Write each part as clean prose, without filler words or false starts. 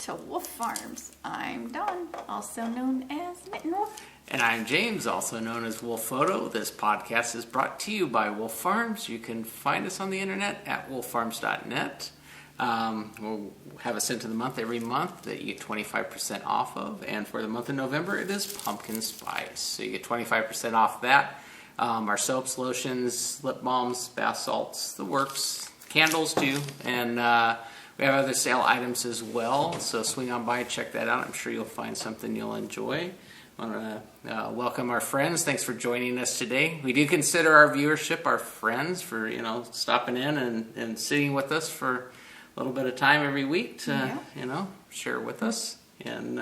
to Wolf Farms. I'm Dawn, also known as Mitten Wolf. And I'm James, also known as Wolf Photo. This podcast is brought to you by Wolf Farms. You can find us on the internet at wolffarms.net. We'll have a scent of the month every month that you get 25% off of. And for the month of November, it is pumpkin spice. So you get 25% off that. Our soaps, lotions, lip balms, bath salts, the works, candles too. And we have other sale items as well. So swing on by, check that out. I'm sure you'll find something you'll enjoy. I want to welcome our friends. Thanks for joining us today. We do consider our viewership our friends for, stopping in and sitting with us for a little bit of time every week to, share with us. And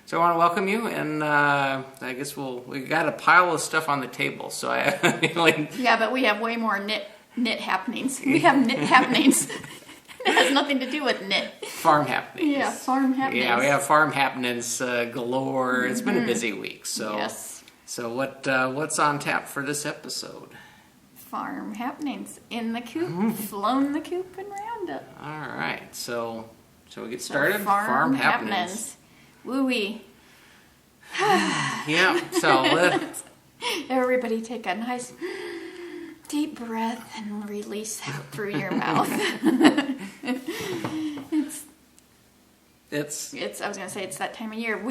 so I want to welcome you. And I guess we got a pile of stuff on the table. So yeah, but we have way more knit happenings. We have knit happenings. It has nothing to do with knit. Farm happenings. Yeah, farm happenings. Yeah, we have farm happenings galore. It's been a busy week. So, yes. So what's on tap for this episode? Farm happenings in the coop, flown the coop and roundup. All right, so shall we get started? Farm happenings. Woo-wee. Yeah, so everybody take a nice deep breath and release out through your mouth. It's I was going to say it's that time of year.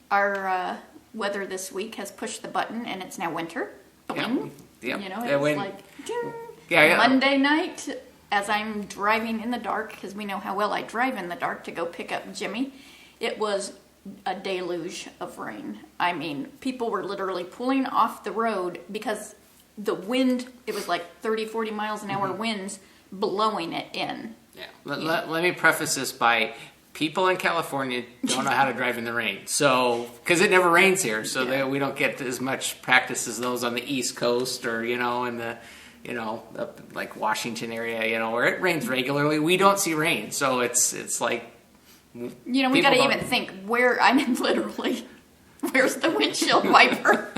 Our weather this week has pushed the button and it's now winter. Boing. Yep. It's like ding. Monday night as I'm driving in the dark, because we know how well I drive in the dark, to go pick up Jimmy, it was a deluge of rain. I mean, people were literally pulling off the road because the wind, it was like 30, 40 miles an hour winds blowing it in. Yeah. Let me preface this by people in California don't know how to drive in the rain. So, because it never rains here, so we don't get as much practice as those on the East Coast or, in the, up like Washington area, where it rains regularly. We don't see rain. So it's like, we got to even think where, I mean, literally, where's the windshield wiper?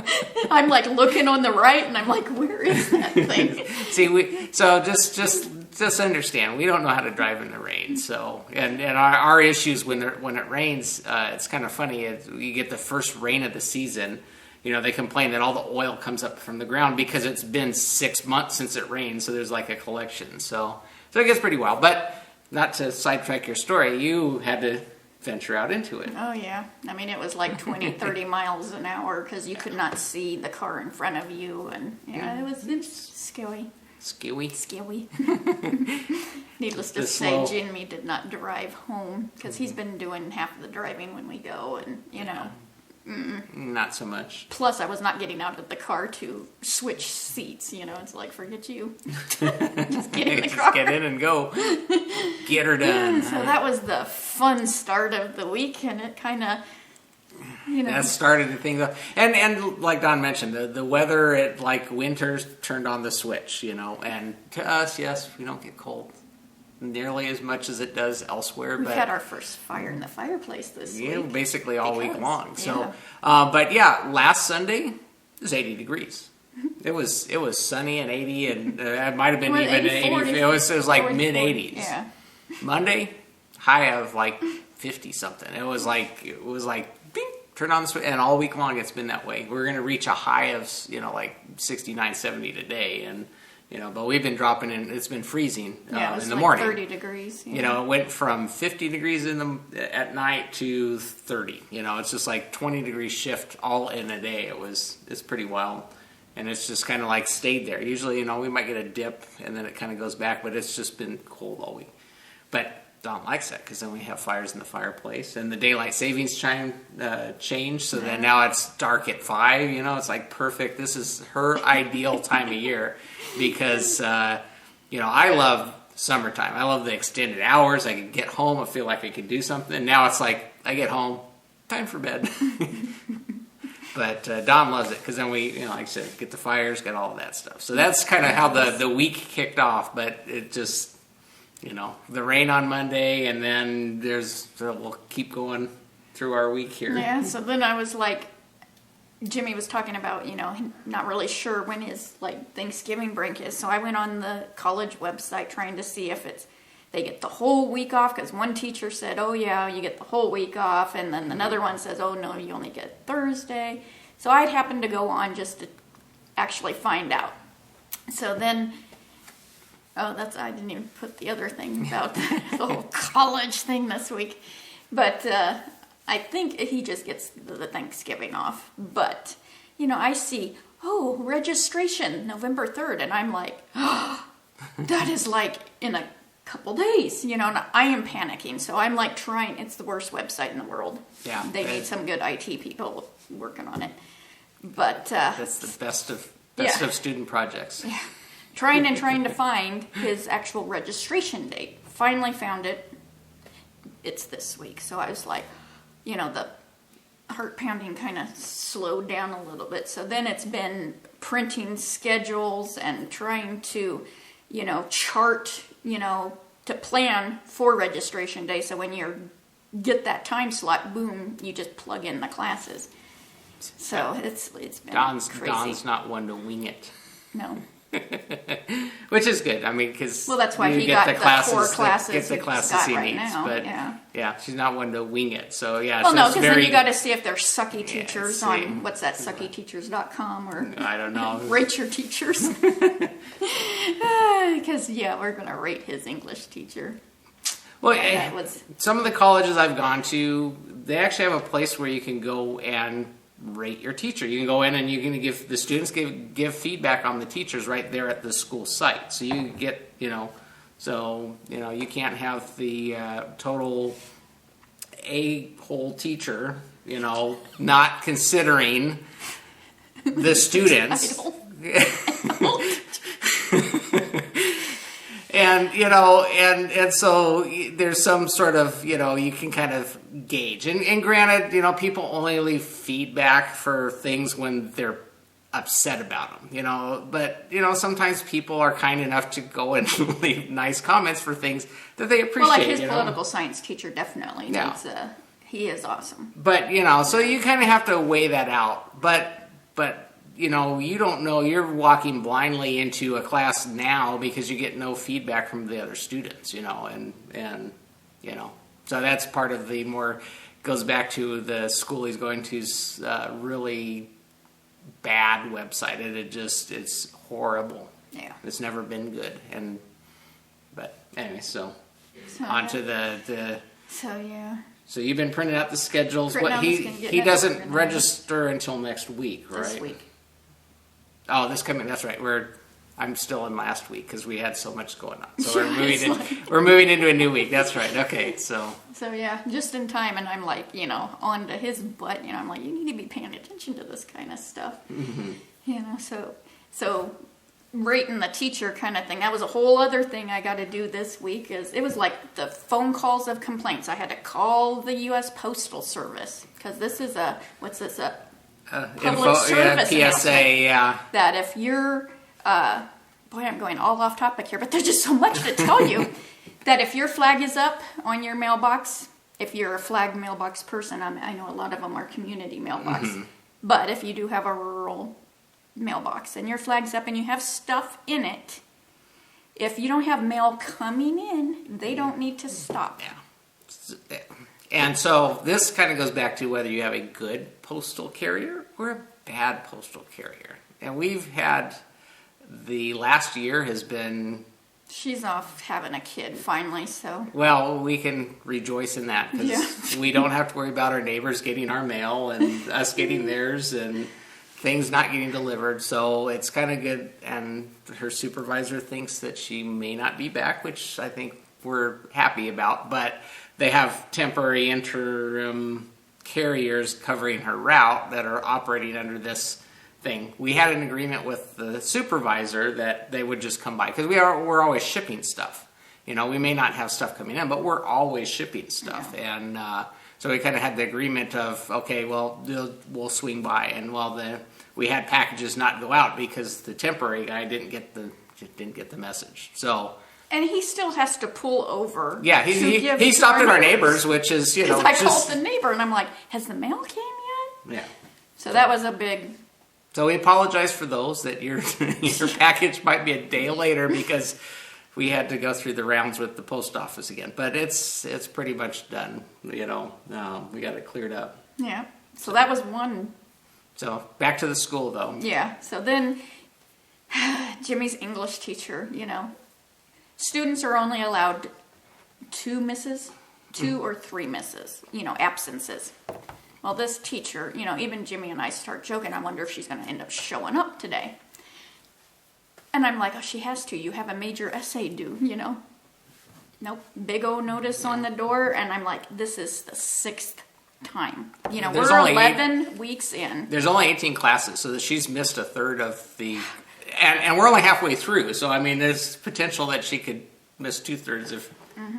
I'm like looking on the right and I'm like, where is that thing? See, just understand, we don't know how to drive in the rain. So, and our issues when it rains, it's kind of funny. You get the first rain of the season, they complain that all the oil comes up from the ground because it's been 6 months since it rained. So there's like a collection. So it gets pretty wild. But not to sidetrack your story, you had to venture out into it. Oh, yeah. I mean, it was like 20, 30 miles an hour because you could not see the car in front of you. And it's scary. Scary. Needless to say, Jimmy did not drive home because he's been doing half of the driving when we go, and not so much. Plus, I was not getting out of the car to switch seats. It's like, forget you. Just get in the car. Just get in and go. Get her done. So that was the fun start of the week, and it kind of. That started the thing, and like Don mentioned, the weather at like winters turned on the switch, and to us, yes, we don't get cold nearly as much as it does elsewhere. We've had our first fire in the fireplace this week. Basically all week long. So, last Sunday it was 80 degrees. It was sunny and 80, and it might have been even 80. 40, it was like mid 80s. Yeah. Monday, high of like 50 something. It was like bing, turn on the switch, and all week long it's been that way. We're going to reach a high of like 69, 70 today, and but we've been dropping in. It's been freezing in the morning. 30 degrees. It went from 50 degrees at night to 30. It's just like 20 degree shift all in a day. It's pretty wild, and it's just kind of like stayed there. Usually, we might get a dip and then it kind of goes back, but it's just been cold all week. But Dawn likes that because then we have fires in the fireplace, and the daylight savings time changed, so then now it's dark at 5. It's like perfect. This is her ideal time of year because I love summertime. I love the extended hours. I can get home. I feel like I can do something. Now it's like I get home, time for bed. But Dawn loves it because then we, like I said, get the fires, get all of that stuff. So that's kind of how the week kicked off. But it just. The rain on Monday, and then we'll keep going through our week here. Yeah, so then I was like, Jimmy was talking about, not really sure when his, Thanksgiving break is. So I went on the college website trying to see if it's they get the whole week off because one teacher said, oh yeah, you get the whole week off, and then another one says, oh no, you only get Thursday. So I'd happened to go on just to actually find out. So then, I didn't even put the other thing about the whole college thing this week. But I think he just gets the Thanksgiving off. But, I see, registration November 3rd. And I'm like, oh, that is like in a couple days, and I am panicking. So I'm like trying, it's the worst website in the world. Yeah. They need some good IT people working on it. But that's the best of student projects. Yeah. Trying to find his actual registration date. Finally found it. It's this week. So I was like, the heart pounding kind of slowed down a little bit. So then it's been printing schedules and trying to, chart, to plan for registration day. So when you get that time slot, boom, you just plug in the classes. So it's been crazy. Don's not one to wing it. No. Which is good. I mean, because that's why he got the 4 classes. Get the classes he right needs. Now. But yeah, she's not one to wing it. So yeah. Well, no, because then you got to see if there's sucky teachers on what's that, suckyteachers.com or I don't know. Rate your teachers. Because we're gonna rate his English teacher. Well, some of the colleges I've gone to, they actually have a place where you can go and rate your teacher. You can go in and you can give the students give feedback on the teachers right there at the school site. So you get, you can't have the total a-hole teacher, not considering the students. And so there's some sort of, you can kind of gauge. And granted, people only leave feedback for things when they're upset about them, But, sometimes people are kind enough to go and leave nice comments for things that they appreciate. Well, like his political science teacher definitely. Yeah. He is awesome. But, so you kind of have to weigh that out. But you don't know, you're walking blindly into a class now because you get no feedback from the other students, and so that's part of the goes back to the school he's going to's really bad website. It's horrible. Yeah. It's never been good. But anyway, so on to the So you've been printing out the schedules. He doesn't register until next week, right? This week. Oh, that's right. I'm still in last week because we had so much going on. So we're moving into a new week. That's right. Okay, so just in time, and I'm like, on to his butt. I'm like, you need to be paying attention to this kind of stuff. Mm-hmm. So rating the teacher kind of thing. That was a whole other thing I got to do this week. It was like the phone calls of complaints. I had to call the U.S. Postal Service because this is public service PSA, that if you're, I'm going all off topic here, but there's just so much to tell you, that if your flag is up on your mailbox, if you're a flag mailbox person, I know a lot of them are community mailbox, but if you do have a rural mailbox and your flag's up and you have stuff in it, if you don't have mail coming in, they don't need to stop. Yeah. And so this kind of goes back to whether you have a good postal carrier or a bad postal carrier. And we've had, the last year has been... She's off having a kid finally, so... Well, we can rejoice in that because we don't have to worry about our neighbors getting our mail and us getting theirs and things not getting delivered. So it's kind of good. And her supervisor thinks that she may not be back, which I think we're happy about. But they have temporary interim carriers covering her route that are operating under this thing. We had an agreement with the supervisor that they would just come by because we're always shipping stuff. We may not have stuff coming in, but we're always shipping stuff. Yeah. And so we kind of had the agreement of, okay, well, we'll swing by. And we had packages not go out because the temporary guy didn't get the message. So. And he still has to pull over. Yeah, he stopped at our neighbors, which is, Because I called the neighbor and I'm like, has the mail came yet? Yeah. So that was a big... So we apologize for those that your package might be a day later because we had to go through the rounds with the post office again. But it's pretty much done. We got it cleared up. Yeah. So that was one. So back to the school though. Yeah. So then Jimmy's English teacher, students are only allowed 2 misses, 2 or 3 misses, absences. Well, this teacher, even Jimmy and I start joking. I wonder if she's going to end up showing up today. And I'm like, oh, she has to. You have a major essay due, Nope. Big O notice on the door. And I'm like, this is the 6th time. We're 11 weeks in. There's only 18 classes, so that she's missed a third of the... And we're only halfway through, so, there's potential that she could miss 2/3 if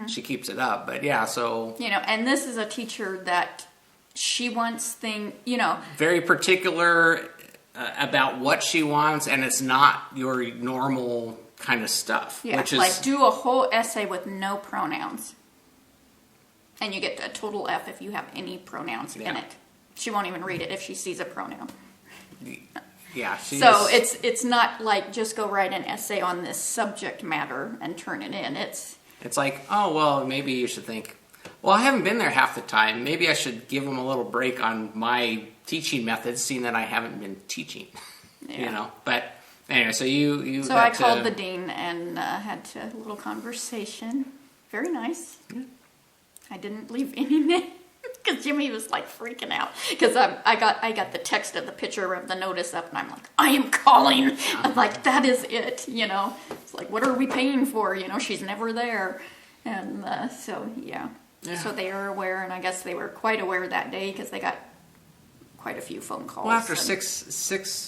she keeps it up. But, yeah, so... and this is a teacher that she wants very particular about what she wants, and it's not your normal kind of stuff. Yeah, which is like do a whole essay with no pronouns. And you get a total F if you have any pronouns in it. She won't even read it if she sees a pronoun. Yeah. So it's not like just go write an essay on this subject matter and turn it in. It's like, oh, well, maybe you should think, well, I haven't been there half the time. Maybe I should give them a little break on my teaching methods, seeing that I haven't been teaching. But anyway, so you. So I called the dean and had a little conversation. Very nice. Yeah. I didn't leave any name because Jimmy was like freaking out because I got the text of the picture of the notice up and I'm like, I am calling. I'm like, that is it. It's like, what are we paying for? She's never there, and so yeah. So they are aware, and I guess they were quite aware that day because they got quite a few phone calls. Well, after six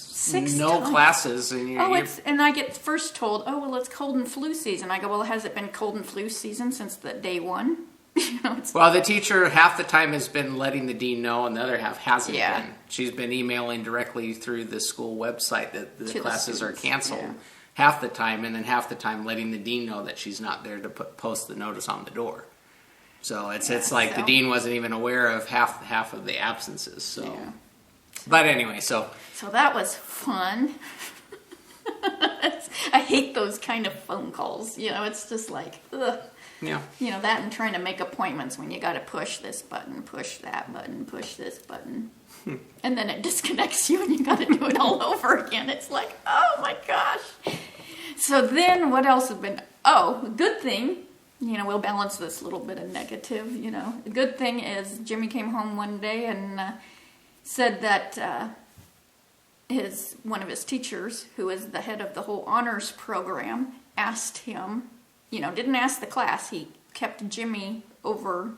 no classes, and and I get first told, oh well, it's cold and flu season. I go, well, has it been cold and flu season since the day one? Well, the teacher half the time has been letting the dean know, and the other half hasn't been. She's been emailing directly through the school website that the classes are canceled half the time, and then half the time letting the dean know that she's not there to post the notice on the door. So it's like the dean wasn't even aware of half of the absences. So, but anyway, so that was fun. I hate those kind of phone calls. It's just like, ugh. Yeah. That and trying to make appointments when you got to push this button, push that button, push this button. And then it disconnects you and you got to do it all over again. It's like, oh my gosh. So then what else has been, good thing, we'll balance this little bit of negative, The good thing is Jimmy came home one day and said that one of his teachers, who is the head of the whole honors program, asked him, didn't ask the class. He kept Jimmy over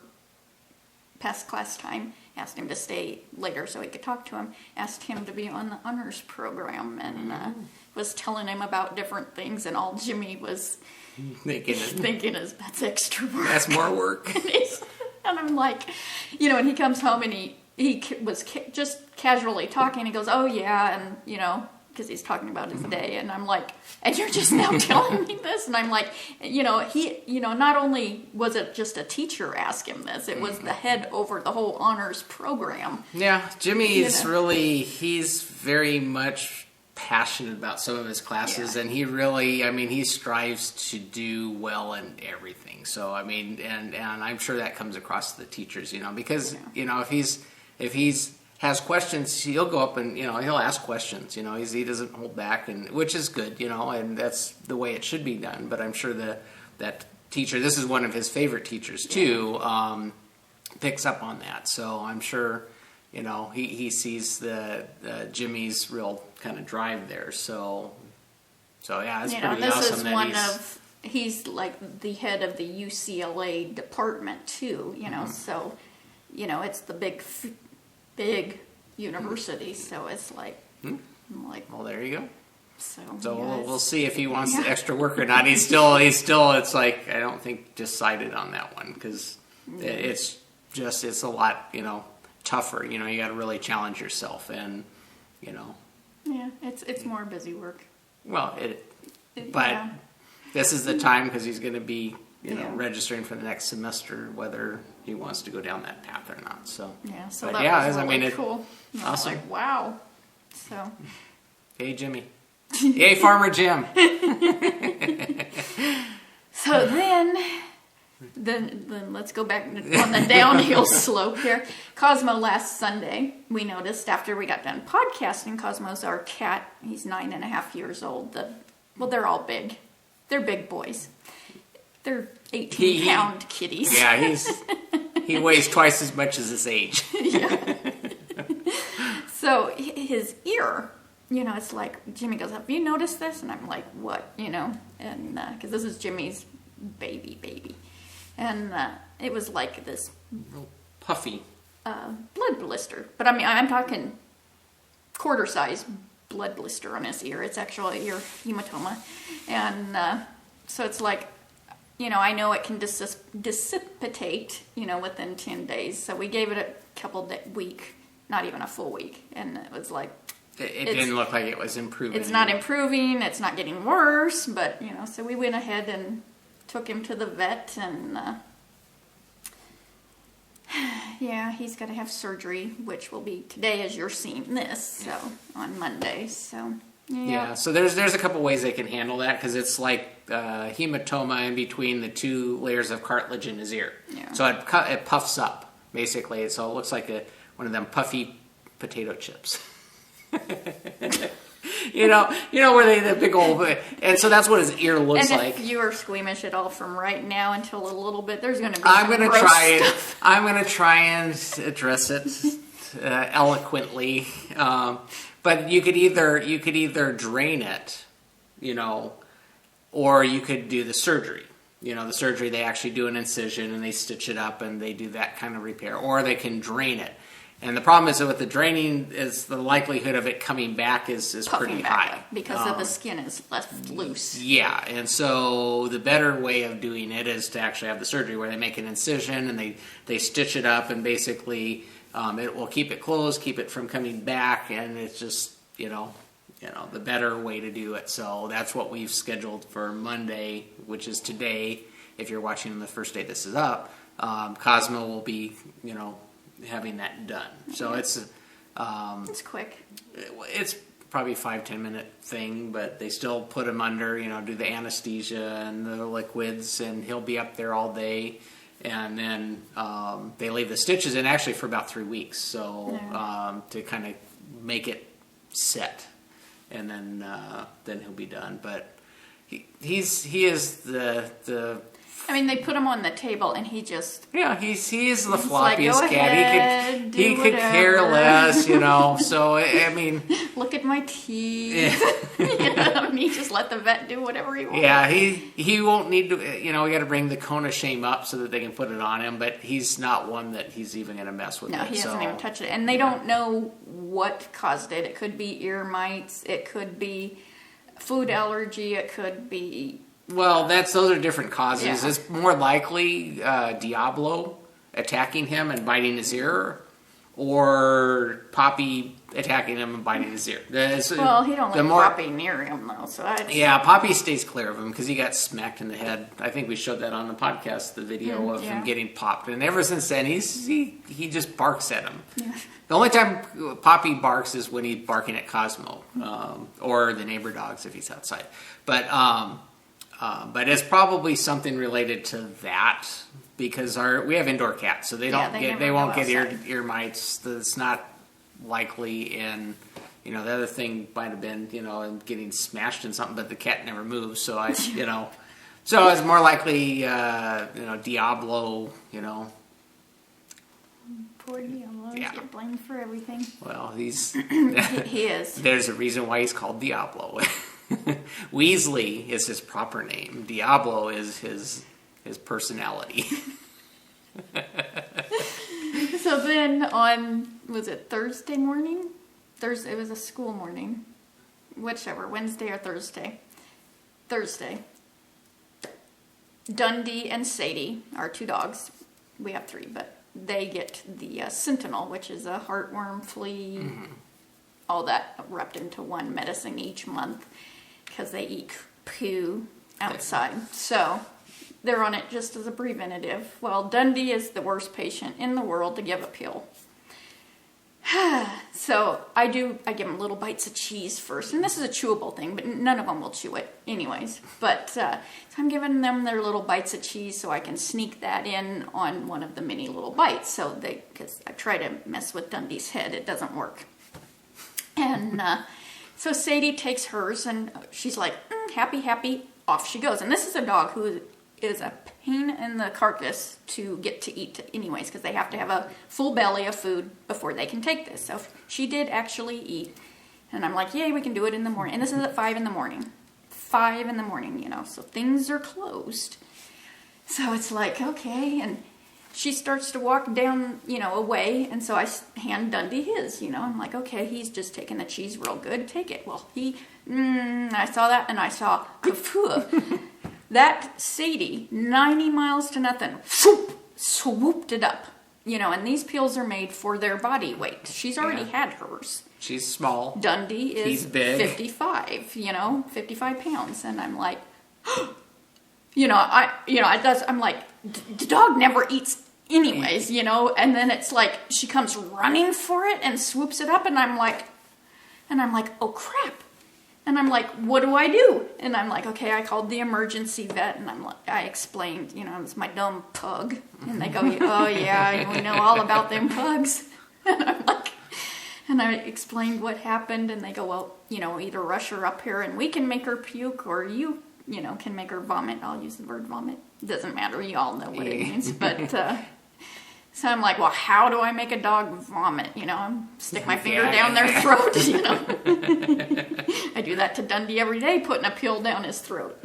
past class time, asked him to stay later so he could talk to him, asked him to be on the honors program, and was telling him about different things, and all Jimmy was thinking is, that's extra work. That's more work. And I'm like, and he comes home and he was just casually talking. He goes, oh yeah, and because he's talking about his day, and I'm like, and you're just now telling me this, and I'm like, he, not only was it just a teacher ask him this, it was the head over the whole honors program. Yeah, Jimmy's he's very much passionate about some of his classes, and he really, he strives to do well in everything. So, and I'm sure that comes across to the teachers, because, if he's has questions, he'll go up and, he'll ask questions, he doesn't hold back, and which is good, and that's the way it should be done. But I'm sure that teacher, this is one of his favorite teachers too, picks up on that. So I'm sure, he sees the Jimmy's real kind of drive there. So yeah, it's pretty this awesome. Is one of, he's like the head of the UCLA department too, so, it's the big university, so it's like, well, there you go. So we'll see if he wants the extra work or not. He's still. It's like, I don't think decided on that one, because it's a lot, tougher. You got to really challenge yourself, and yeah, it's more busy work. Well, but this is the time, because he's going to be registering for the next semester, whether he wants to go down that path or not. So so that was really cool. Awesome. Like, wow. So, hey Jimmy, hey Farmer Jim. So then let's go back on the downhill slope here. Cosmo last Sunday, we noticed after we got done podcasting, Cosmo's our cat. He's 9.5 years old. They're all big. They're big boys. They're 18-pound kitties. Yeah, he weighs twice as much as his age. Yeah. So his ear, it's like Jimmy goes, "Have you noticed this?" And I'm like, "What?" And because this is Jimmy's baby. And it was like this puffy blood blister. But I mean, I'm talking quarter-size blood blister on his ear. It's actually ear hematoma. And so it's like, I know it can dissipate, within 10 days. So we gave it a couple week, not even a full week. And it was like... It didn't look like it was improving. It's not improving. It's not getting worse. But, so we went ahead and took him to the vet, and he's got to have surgery, which will be today as you're seeing this, so on Monday. So so there's a couple ways they can handle that, because it's like hematoma in between the two layers of cartilage in his ear. Yeah. So it puffs up basically, so it looks like one of them puffy potato chips. Where the big old, and so that's what his ear looks like. And if you are squeamish at all from right now until a little bit, there's going to be I'm going to try and address it eloquently, but you could either drain it, or you could do the surgery. The surgery, they actually do an incision and they stitch it up and they do that kind of repair, or they can drain it. And the problem is that with the draining, is the likelihood of it coming back is pretty high. Because of the skin is left loose. Yeah, and so the better way of doing it is to actually have the surgery where they make an incision and they stitch it up, and basically it will keep it closed, keep it from coming back, and it's just, the better way to do it. So that's what we've scheduled for Monday, which is today. If you're watching on the first day this is up, Cosmo will be, having that done. So it's quick. It's probably 5-10 minute thing, but they still put him under, do the anesthesia and the liquids, and he'll be up there all day. And then they leave the stitches in actually for about 3 weeks, so to kind of make it set, and then he'll be done. But he is the I mean, they put him on the table, and he just... Yeah, he is the floppiest like, cat. He could care less, So, I mean... Look at my teeth. He just let the vet do whatever he wants. Yeah, he won't need to... we got to bring the cone of shame up so that they can put it on him, but he's not one that he's even going to mess with. No, he hasn't even touched it. And they don't know what caused it. It could be ear mites. It could be food allergy. It could be... Well, those are different causes. Yeah. It's more likely Diablo attacking him and biting his ear, or Poppy attacking him and biting his ear. Well, he don't let Poppy near him, though. So Poppy stays clear of him because he got smacked in the head. I think we showed that on the podcast, the video of him getting popped. And ever since then, he just barks at him. Yeah. The only time Poppy barks is when he's barking at Cosmo, or the neighbor dogs if he's outside. But it's probably something related to that, because we have indoor cats, so they won't get ear mites. That's not likely. And the other thing might have been in getting smashed in something, but the cat never moves. So so it's more likely Diablo. Poor Diablo. He's get blamed for everything. Well, he is. There's a reason why he's called Diablo. Weasley is his proper name. Diablo is his personality. So then on, was it Thursday morning? It was a school morning. Whichever, Wednesday or Thursday. Dundee and Sadie, our 2 dogs. We have 3, but they get the Sentinel, which is a heartworm, flea, all that wrapped into one medicine each month, because they eat poo outside. So they're on it just as a preventative. Well, Dundee is the worst patient in the world to give a pill. So I give them little bites of cheese first, and this is a chewable thing, but none of them will chew it anyways. But so I'm giving them their little bites of cheese so I can sneak that in on one of the mini little bites. So because I try to mess with Dundee's head, it doesn't work. And so Sadie takes hers, and she's like, happy, happy, off she goes. And this is a dog who is a pain in the carcass to get to eat anyways, because they have to have a full belly of food before they can take this. So she did actually eat, and I'm like, yay, we can do it in the morning. And this is at 5 in the morning. 5 in the morning, so things are closed. So it's like, okay, and she starts to walk down, away, and so I hand Dundee his, I'm like, okay, he's just taking the cheese real good, take it. Well, I saw that, and I saw, that Sadie, 90 miles to nothing, swooped it up. And these pills are made for their body weight. She's already had hers. She's small. Dundee is He's big. 55, 55 pounds. And I'm like, I'm like, the dog never eats anyways, and then it's like, she comes running for it and swoops it up. And I'm like, oh crap. And I'm like, what do I do? And I'm like, okay, I called the emergency vet, and I explained, it's my dumb pug. And they go, oh yeah, we know all about them pugs. And I'm like, and I explained what happened, and they go, well, either rush her up here and we can make her puke, or you can make her vomit. I'll use the word vomit. It doesn't matter, you all know what it means. But so I'm like, well, how do I make a dog vomit? Stick my finger down their throat, I do that to Dundee every day, putting a pill down his throat,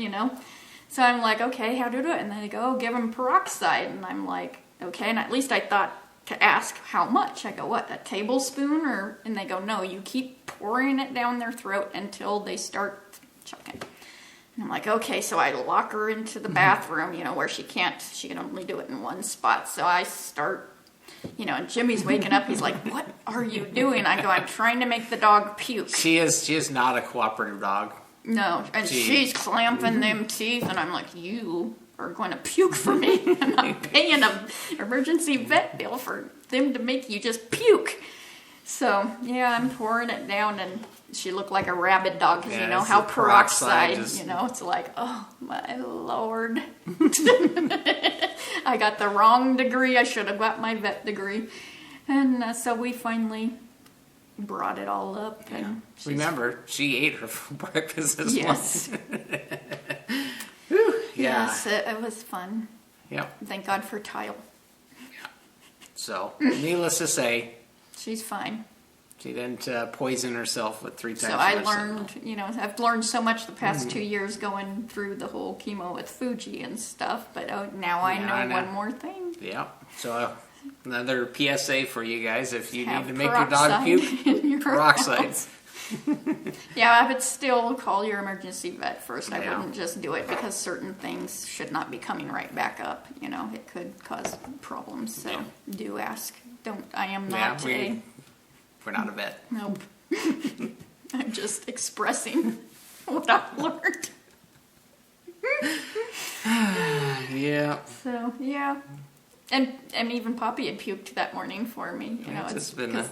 So I'm like, okay, how do I do it? And they go, give him peroxide. And I'm like, okay. And at least I thought to ask how much. I go, what, a tablespoon? And they go, no, you keep pouring it down their throat until they start choking. And I'm like, okay, so I lock her into the bathroom, where she can only do it in one spot. So I start, and Jimmy's waking up. He's like, what are you doing? I go, I'm trying to make the dog puke. She is not a cooperative dog. No, and she's clamping them teeth, and I'm like, you are going to puke for me. And I'm paying an emergency vet bill for them to make you just puke. So, yeah, I'm pouring it down, and she looked like a rabid dog, because how peroxide, it's like, oh, my Lord. I got the wrong degree. I should have got my vet degree. And so we finally brought it all up. And remember, she ate her breakfast this morning. Yes, it was fun. Yeah. Thank God for Tile. Yeah. So, needless to say, she's fine. She didn't poison herself with 3 times. So I learned, I've learned so much the past 2 years going through the whole chemo with Fuji and stuff, but now I know one more thing. Yeah. So another PSA for you guys, if you need to make your dog puke, peroxide. Yeah, I would still call your emergency vet first. I wouldn't just do it, because certain things should not be coming right back up. It could cause problems. So do ask. I am not we're not a vet. Nope. I'm just expressing what I've learned. Yeah. So, yeah. And even Poppy had puked that morning for me. It's been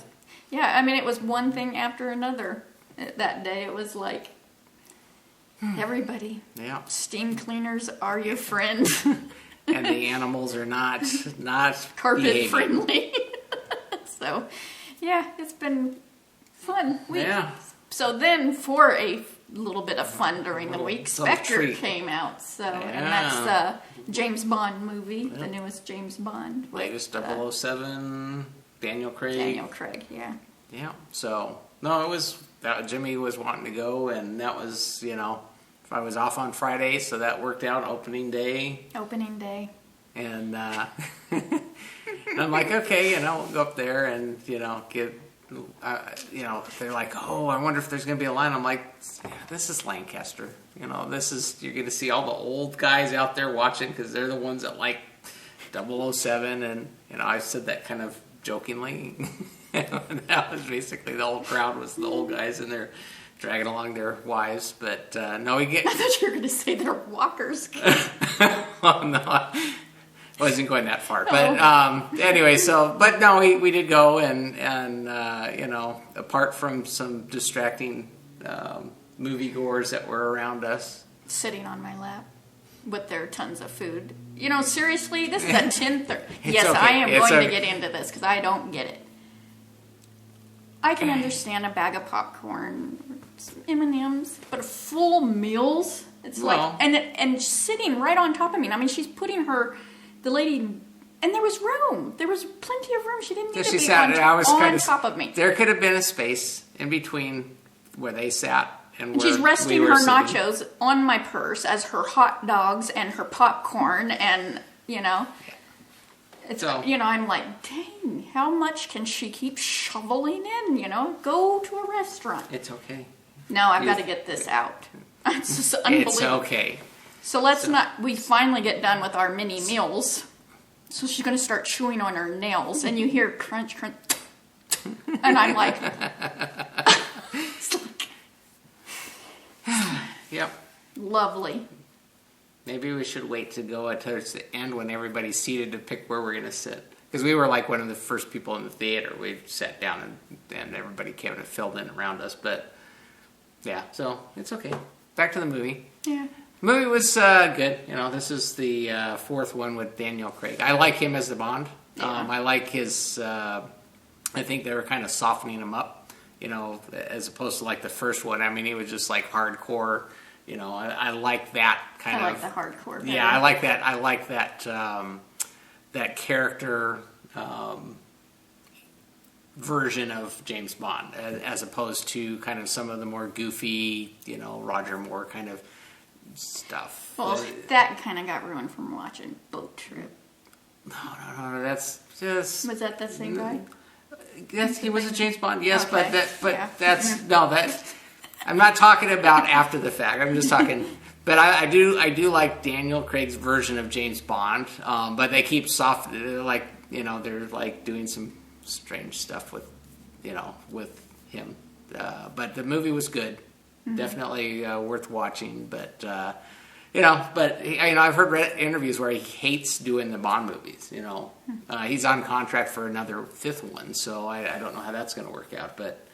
yeah, it was one thing after another that day. It was like, everybody, steam cleaners are your friend. And the animals are not carpet behaving. friendly. So, yeah, it's been fun week. Yeah. So then, for a little bit of fun during the week, Spectre came out. So, and that's the James Bond movie, the newest James Bond. Latest 007, Daniel Craig. Daniel Craig, yeah. Yeah. So, no, it was, Jimmy was wanting to go, and that was, I was off on Friday, so that worked out, opening day. And I'm like, okay, we'll go up there and, get, they're like, oh, I wonder if there's going to be a line. I'm like, yeah, this is Lancaster. You're going to see all the old guys out there watching, because they're the ones that like 007. And, I said that kind of jokingly. That was basically the whole crowd was the old guys, and they're dragging along their wives. But, no, we get... I thought you were going to say they're walkers. Oh, no. wasn't going that far. But anyway, but no, we did go, and you know, apart from some distracting moviegoers that were around us, sitting on my lap with their tons of food. You know, seriously, this is at 10:30. Yes, okay. I am going to get into this because I don't get it. I can understand a bag of popcorn, some M&Ms, but full meals. It's like, and sitting right on top of me. I mean, she's putting the lady, and there was room. There was plenty of room. She didn't need to be on top of me. There could have been a space in between where they sat and where she's resting we were her nachos on my purse as her hot dogs and her popcorn, and you know, it's you know, I'm like, dang, how much can she keep shoveling in? You know, go to a restaurant. It's okay. No, I've got to get this out. It's just unbelievable. It's okay. So we finally get done with our mini meals. So she's going to start chewing on her nails, and you hear crunch, crunch. And I'm like, it's like, yep. Lovely. Maybe we should wait to go towards the end when everybody's seated to pick where we're going to sit. Because we were like one of the first people in the theater. We sat down and everybody came and filled in around us. But yeah, so it's okay. Back to the movie. Yeah. The movie was good. You know, this is the fourth one with Daniel Craig. I like him as the Bond. Yeah. I like his. I think they were kind of softening him up. You know, as opposed to like the first one. I mean, he was just like hardcore. You know, I like that kind of. I like the hardcore. Yeah, I like that. I like that. That character. Version of James Bond, as opposed to kind of some of the more goofy, you know, Roger Moore kind of stuff. Well, that kind of got ruined from watching Boat Trip. No, that's just. Was that the same guy? Yes, he was a James Bond. Yes, okay. That's no, that. I'm not talking about after the fact. I'm just talking. But I do like Daniel Craig's version of James Bond. But they keep soft. They're like, you know, they're like doing some strange stuff with him. But the movie was good. Mm-hmm. Definitely worth watching. But I've heard interviews where he hates doing the Bond movies. You know, he's on contract for another fifth one, so I don't know how that's going to work out. But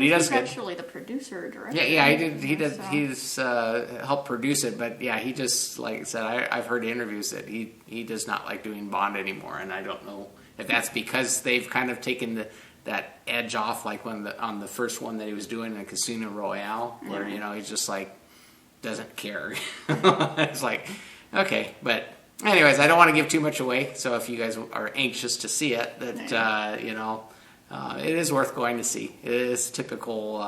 he does. He's actually the producer or director. Yeah, he did. So. He's helped produce it, but yeah, he just, like I said, I've heard interviews that he does not like doing Bond anymore, and I don't know if that's because they've kind of taken that edge off, like on the first one that he was doing in Casino Royale, where he just like doesn't care. It's like, okay, but anyways, I don't want to give too much away. So if you guys are anxious to see it, that it is worth going to see. It is typical,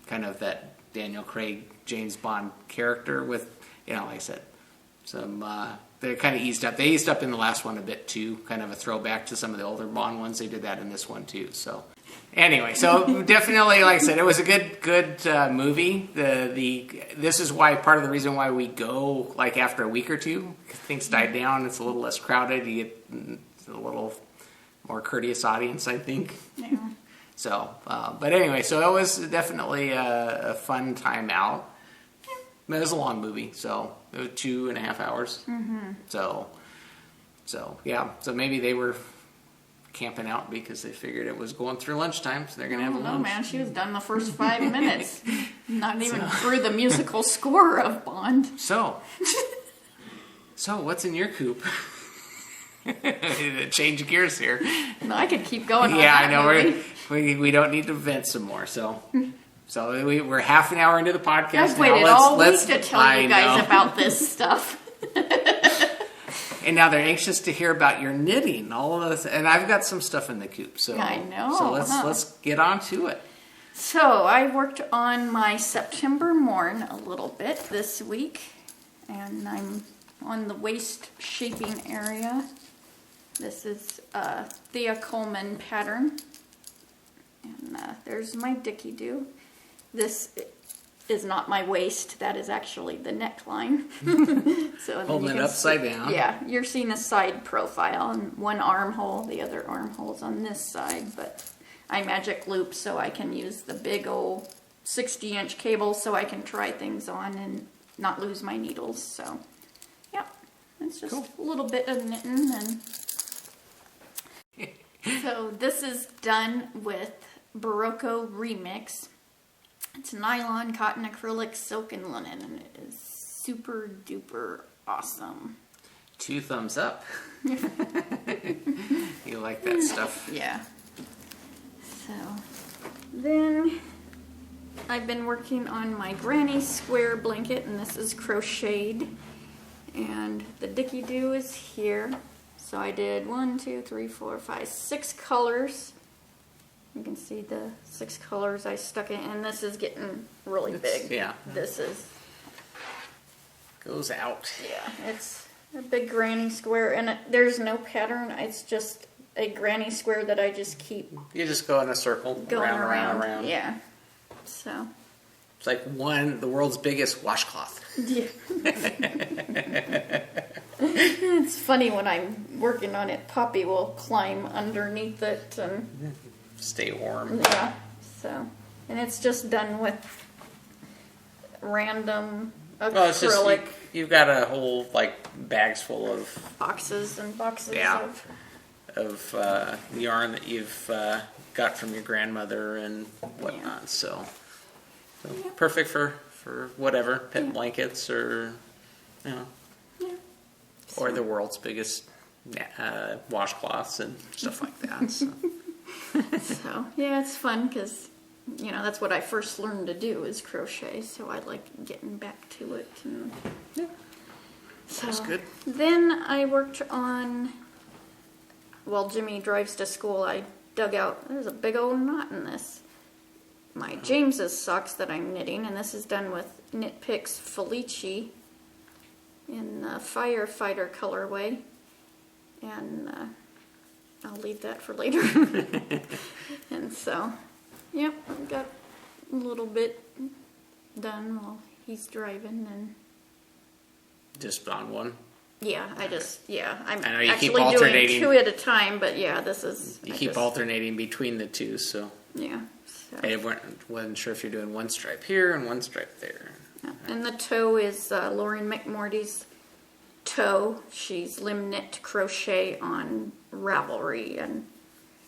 kind of that Daniel Craig James Bond character with, like I said, some. They kind of eased up. They eased up in the last one a bit too, kind of a throwback to some of the older Bond ones. They did that in this one too. So anyway, so definitely, like I said, it was a good movie. This is why part of the reason why we go like after a week or two, things die down. It's a little less crowded. You get a little more courteous audience, I think. Yeah. So, but anyway, so it was definitely a fun time out. It was a long movie, so it was 2.5 hours. Mm-hmm. So yeah. So maybe they were camping out because they figured it was going through lunchtime, so they're gonna have a lunch. No, man, she was done the first 5 minutes. Not even through the musical score of Bond. So what's in your coop? Change gears here. No, I could keep going. Yeah, I know. We don't need to vent some more. So we're half an hour into the podcast. I've waited all week to tell you guys about this stuff. And now they're anxious to hear about your knitting, all of this. And I've got some stuff in the coop. So I know. So let's get on to it. So I worked on my September morn a little bit this week, and I'm on the waist shaping area. This is Thea Coleman pattern, and there's my Dickie-Doo. This is not my waist. That is actually the neckline. So holding it upside down. Yeah, you're seeing a side profile, and one armhole, the other armhole's on this side, but I magic loop so I can use the big old 60-inch cable so I can try things on and not lose my needles. So, yeah, it's just a little bit of knitting. And so this is done with Barocco Remix. It's nylon, cotton, acrylic, silk, and linen, and it is super duper awesome. 2 thumbs up. You like that stuff? Yeah. So then I've been working on my granny square blanket, and this is crocheted. And the Dicky Doo is here. So I did 1, 2, 3, 4, 5, 6 colors. You can see the 6 colors I stuck in, and this is getting really big. Yeah. This is... Goes out. Yeah, it's a big granny square, and there's no pattern. It's just a granny square that I just keep... You just go in a circle, going around. Yeah. So... It's like the world's biggest washcloth. Yeah. It's funny when I'm working on it, Poppy will climb underneath it and... Stay warm. Yeah, so, and it's just done with random acrylic. Well, it's just, you've got a whole, bags full of... Boxes and boxes of yarn that you've got from your grandmother and whatnot, so perfect for whatever, pet blankets or, or the world's biggest washcloths and stuff like that, so... So, yeah, it's fun because, that's what I first learned to do is crochet, so I like getting back to it. And so that's good. Then I worked on, while Jimmy drives to school, I dug out, there's a big old knot in this. My James's socks that I'm knitting, and this is done with Knit Picks Felici in the Firefighter colorway. And, I'll leave that for later. And so, yep, I've got a little bit done while he's driving. And just on one? Yeah, I'm I know you actually keep alternating. doing 2 at a time, but yeah, this is... You keep alternating between the 2, so... Yeah. So. I wasn't sure if you're doing 1 stripe here and 1 stripe there. Yeah. And the toe is Lauren McMorty's toe. She's limb knit crochet on Ravelry, and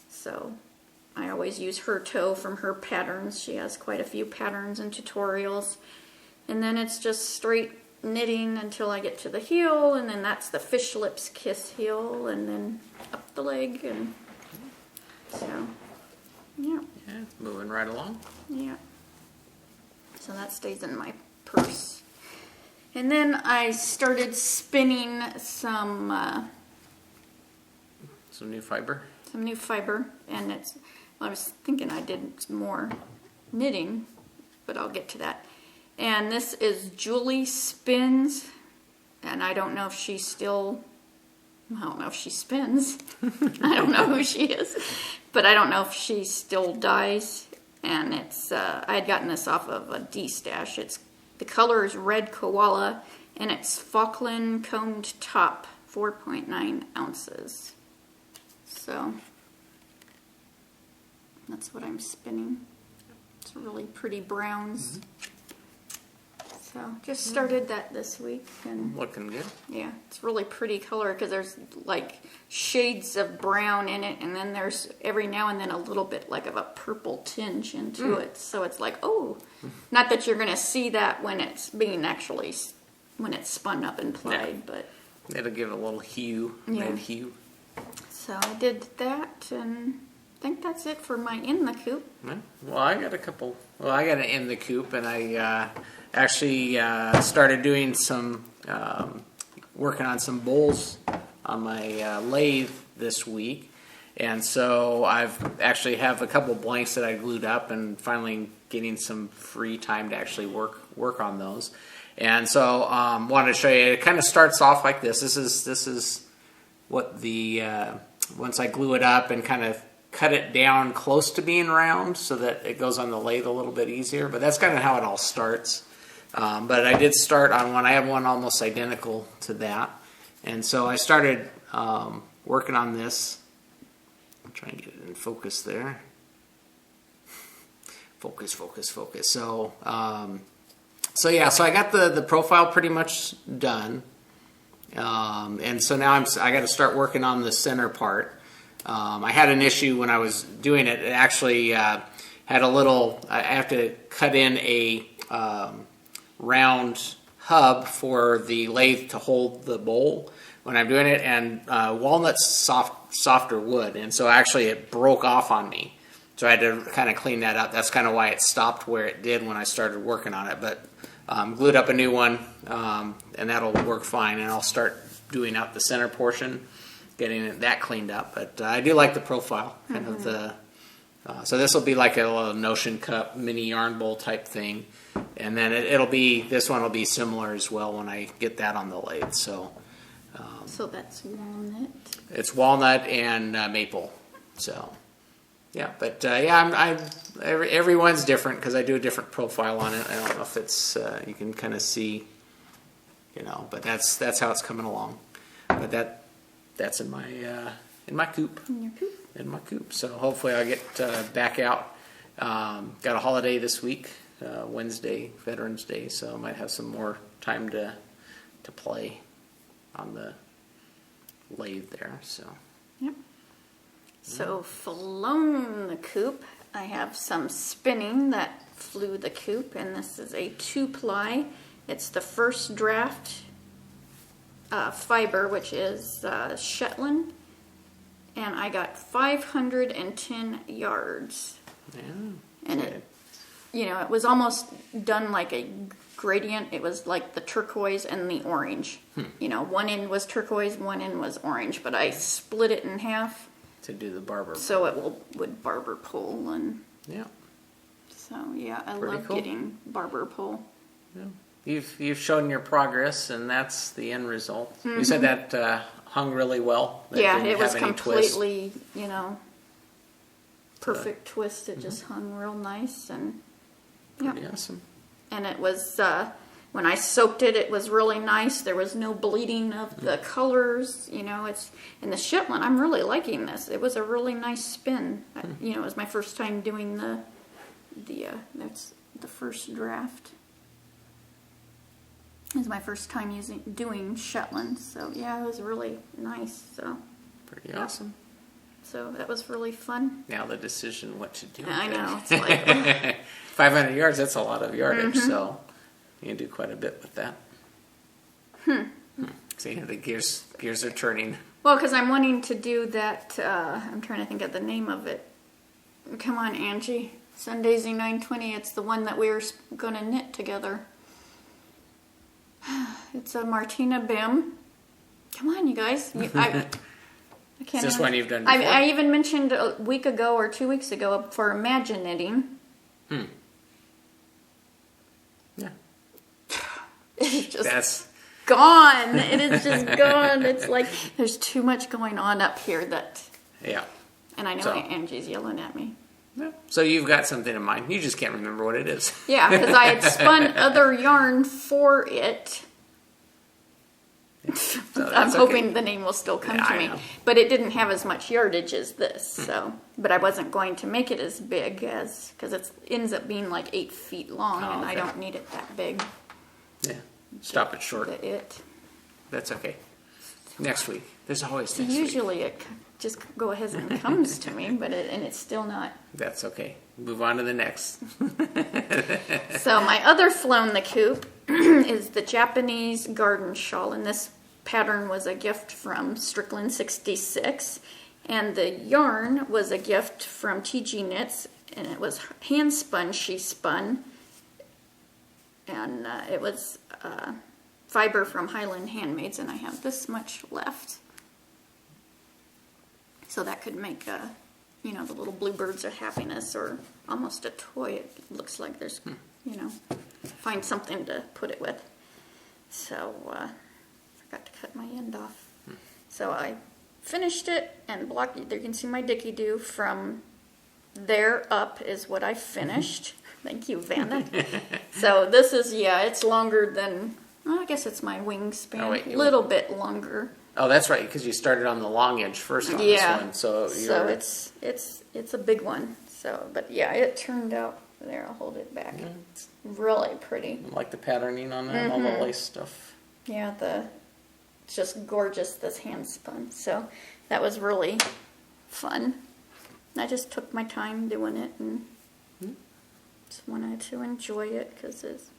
so I always use her toe from her patterns. She has quite a few patterns and tutorials, and then it's just straight knitting until I get to the heel, and then that's the fish lips kiss heel, and then up the leg, and so yeah, moving right along. Yeah, so that stays in my purse. And then I started spinning some new fiber. Some new fiber, and I was thinking I did more knitting, but I'll get to that. And this is Julie Spins, and I don't know if she spins. I don't know who she is, but I don't know if she still dyes. And it's I had gotten this off of a D-stash. The color is Red Koala, and it's Falkland combed top, 4.9 ounces. So that's what I'm spinning. It's really pretty browns. So just started that this week, and looking good. Yeah, it's really pretty color because there's like shades of brown in it, and then there's every now and then a little bit like of a purple tinge into it. So it's like, oh, not that you're gonna see that when it's when it's spun up and plied, but it'll give a little hue, red hue. So I did that, and I think that's it for my in the coop. Well, I got a couple. Well, I got an in the coop, and I actually started doing some working on some bowls on my lathe this week, and so I've actually have a couple blanks that I glued up, and finally getting some free time to actually work on those. And so wanted to show you. It kind of starts off like this. This is what the once I glue it up and kind of cut it down close to being round so that it goes on the lathe a little bit easier. But that's kind of how it all starts. But I did start on one. I have one almost identical to that. And so I started working on this. I'll try and get it in focus there. Focus. So yeah, so I got the profile pretty much done. And so now I got to start working on the center part. I had an issue when I was doing it. It actually had a little. I have to cut in a round hub for the lathe to hold the bowl when I'm doing it, and walnut's softer wood, and so actually it broke off on me. So I had to kind of clean that up. That's kind of why it stopped where it did when I started working on it. But glued up a new one, and that'll work fine. And I'll start doing out the center portion, getting that cleaned up. But I do like the profile, kind of the. So this will be like a little Notion cup mini yarn bowl type thing, and then it'll be, this one will be similar as well when I get that on the lathe. So that's walnut. It's walnut and maple. So yeah, but yeah, everyone's different because I do a different profile on it. I don't know if it's you can kind of see, but that's how it's coming along. But that's in my coop. In your coop. In my coop. So hopefully I'll get back out. Got a holiday this week, Wednesday, Veterans Day, so I might have some more time to play on the lathe there. So yep. So flown the coop. I have some spinning that flew the coop, and this is a 2-ply. It's the first draft fiber, which is Shetland. And I got 510 yards. Yeah. And it was almost done like a gradient. It was like the turquoise and the orange. One end was turquoise, one end was orange. But I split it in half. To do the barber. So it would barber pole. And yeah. So yeah, I Pretty love cool. getting barber pole. Yeah. You've shown your progress, and that's the end result. Mm-hmm. You said that hung really well. Yeah, it was completely, perfect twist. It just hung real nice, and pretty awesome. And it was when I soaked it, it was really nice. There was no bleeding of the colors. It's in the Shetland. I'm really liking this. It was a really nice spin. It was my first time doing that's the first draft. It was my first time doing Shetland, so yeah, it was really nice. So pretty awesome. So that was really fun. Now the decision what to do. I know, it's like 500 yards. That's a lot of yardage, so you can do quite a bit with that. See, the gears are turning. Well, because I'm wanting to do that. I'm trying to think of the name of it. Come on, Angie. Sundaisy 920. It's the one that we were going to knit together. It's a Martina Bim. Come on, you guys. I can't. Is this one you've done before? I even mentioned a week ago or 2 weeks ago for Imagine Knitting. Yeah. It's just gone. It is just gone. It's like there's too much going on up here that. Yeah. And I know Angie's yelling at me. Yeah. So you've got something in mind. You just can't remember what it is. Yeah, because I had spun other yarn for it. So I'm hoping the name will still come to me. But it didn't have as much yardage as this. So, but I wasn't going to make it as big because it ends up being like 8 feet long, and I don't need it that big. Yeah. Stop it short. That's okay. Next week. There's always next week. Usually it just go ahead and comes to me, but it's still not. That's okay. Move on to the next. So my other flown the coop is the Japanese garden shawl, and this pattern was a gift from Strickland 66, and the yarn was a gift from TG Knits, and it was hand spun. She spun, and it was fiber from Highland Handmaids, and I have this much left. So that could make, the little bluebirds of happiness, or almost a toy. It looks like there's, find something to put it with. So, forgot to cut my end off. So I finished it and blocked it. There you can see my Dicky Doo from there up is what I finished. Thank you, Vanda. So this is, it's longer than, I guess it's my wingspan. A little bit longer. Oh, that's right, because you started on the long edge first on this one. So it's a big one. So, but it turned out, there, I'll hold it back. It's really pretty. I like the patterning on that, all the lace stuff. Yeah, just gorgeous, this hand spun. So that was really fun. I just took my time doing it and just wanted to enjoy it because it's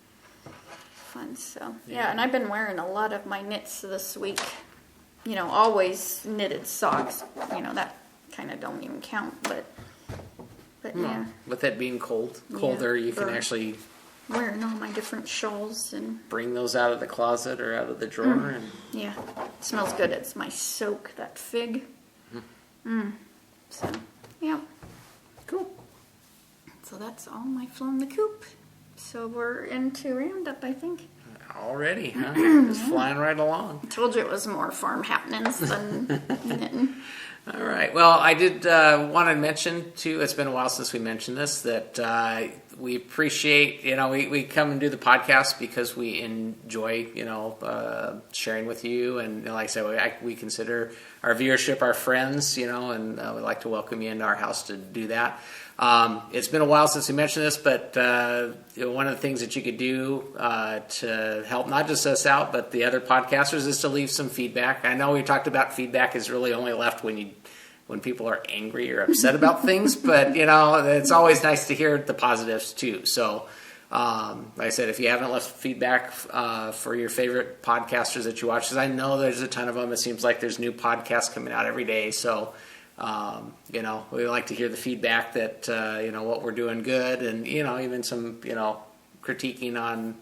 fun. So yeah, and I've been wearing a lot of my knits this week. You know, always knitted socks. You know, that kind of don't even count, but yeah. With it being colder, you can actually wearing all my different shawls and bring those out of the closet or out of the drawer. And yeah, it smells good. It's my soak, that fig. So yeah, cool. So that's all my Flown the Coop. So we're into Roundup, I think. Already, huh? Just flying right along. I told you it was more farm happenings than knitting. All right. Well, I did want to mention, too, it's been a while since we mentioned this, that we appreciate, we come and do the podcast because we enjoy, sharing with you. And like I said, we consider our viewership our friends, and we'd like to welcome you into our house to do that. It's been a while since we mentioned this, but one of the things that you could do to help not just us out, but the other podcasters is to leave some feedback. I know we talked about feedback is really only left when people are angry or upset about things, but it's always nice to hear the positives too. So, like I said, if you haven't left feedback for your favorite podcasters that you watch, because I know there's a ton of them. It seems like there's new podcasts coming out every day. So, we like to hear the feedback that, what we're doing good and, even some, critiquing on,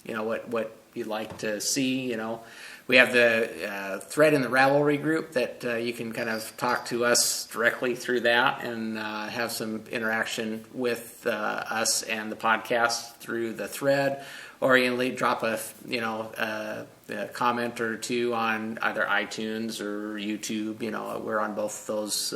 what you'd like to see, We have the thread in the Ravelry group that you can kind of talk to us directly through that and have some interaction with us and the podcast through the thread. Or you can drop a comment or two on either iTunes or YouTube. We're on both those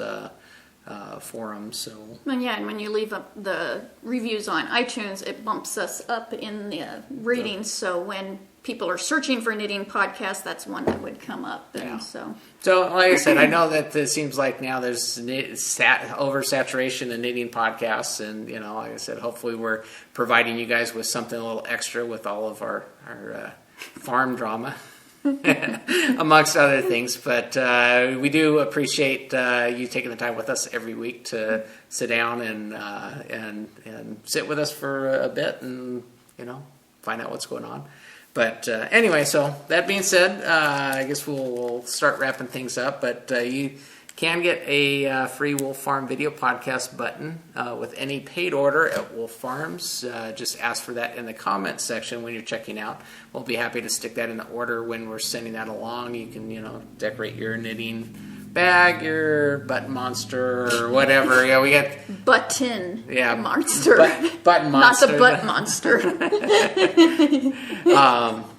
forums. So. And when you leave up the reviews on iTunes, it bumps us up in the ratings. So when people are searching for knitting podcasts, that's one that would come up. And so like I said, I know that it seems like now there's oversaturation in knitting podcasts, and like I said, hopefully we're providing you guys with something a little extra with all of our farm drama, amongst other things. But we do appreciate you taking the time with us every week to sit down and sit with us for a bit and find out what's going on. But anyway, so that being said, I guess we'll start wrapping things up. But you can get a free Wolf Farm video podcast button with any paid order at Wolf Farms. Just ask for that in the comments section when you're checking out. We'll be happy to stick that in the order when we're sending that along. You can, decorate your knitting bag, your button monster, or whatever. Yeah, we got button monster. Button monster. Not the butt monster.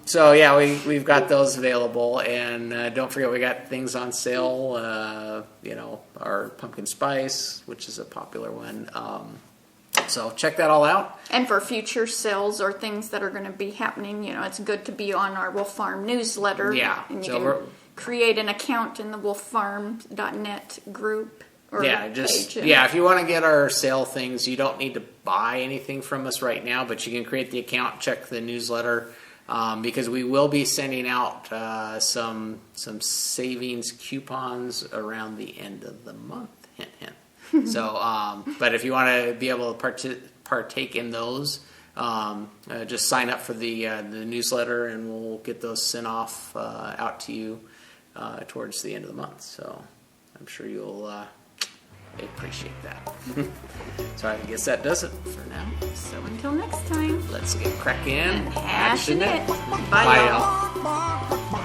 So yeah, we've got those available, and don't forget we got things on sale. Our pumpkin spice, which is a popular one. So check that all out. And for future sales or things that are going to be happening, it's good to be on our Wolf Farm newsletter. Yeah. And you can create an account in the wolffarm.net group or page. If you want to get our sale things, you don't need to buy anything from us right now, but you can create the account, check the newsletter, because we will be sending out some savings coupons around the end of the month. Hint, hint. So, but if you want to be able to partake in those, just sign up for the newsletter, and we'll get those sent off out to you towards the end of the month. So I'm sure you'll appreciate that. So I guess that does it for now. So until next time, let's get cracking. Action it. Bye, y'all.